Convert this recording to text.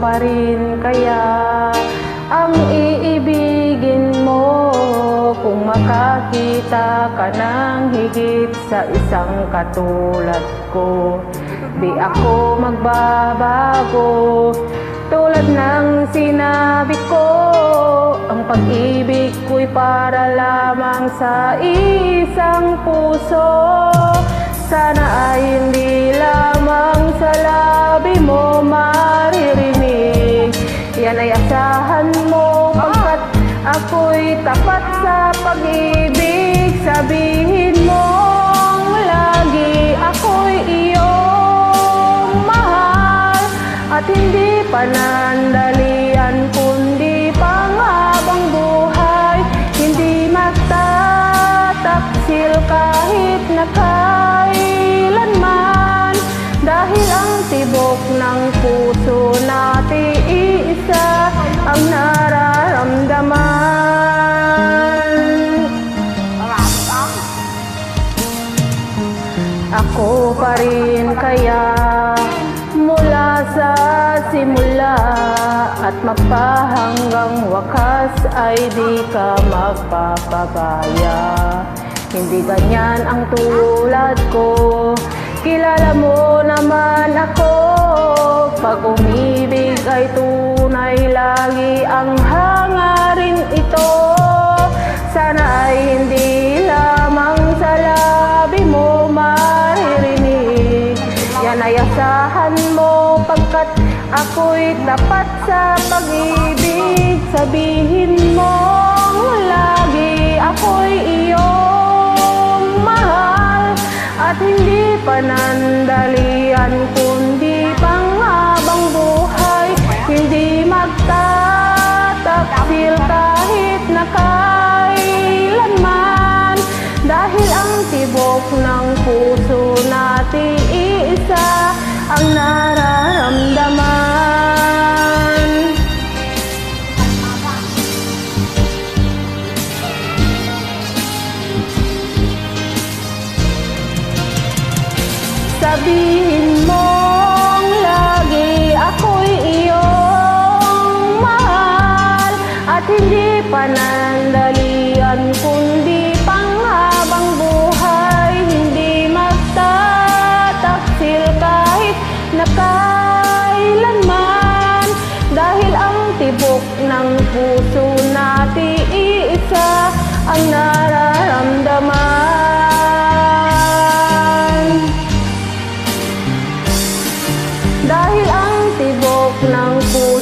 pa rin kaya ang iibigin mo kung makakita ka ng higit sa isang katulad ko? Di ako magbabago, tulad ng sinabi ko, ang pag-ibig ko'y para lamang sa isang puso. Sana ay hindi lamang sa labi mo maririnig, yan ay asahan mo pagkat ako'y tapat sa pag-ibig. Sabihin mong lagi ako'y iyong mahal at hindi panandalian kundi panghabang buhay. Hindi magtataksil kahit na kailanman, dahil ang tibok ng puso natin iisa ang nararamdaman. Ako pa rin kaya mula sa simula at magpahanggang wakas ay di ka magpapabaya. Hindi ganyan ang tulad ko, kilala mo naman ako. Pag umibig ay tunay, lagi ang hangarin ito. Sana ay hindi lamang sa labi mo maririnig, yan ay asahan mo pagkat ako'y tapat sa pag-ibig. Sabihin mong lagi ako'y iyong mahal at hindi panandalian kundi panghabang buhay. Hindi magtataksil kahit na kailanman, dahil ang tibok ng puso natin iisa ang nararamdaman. Sabihin mong lagi ako'y iyong mahal at hindi panandalian kundi panghabang buhay. Hindi magtataksil kahit na kailanman, dahil ang tibok ng puso natin iisa ang nararamdaman. Dahil ang tibok ng puso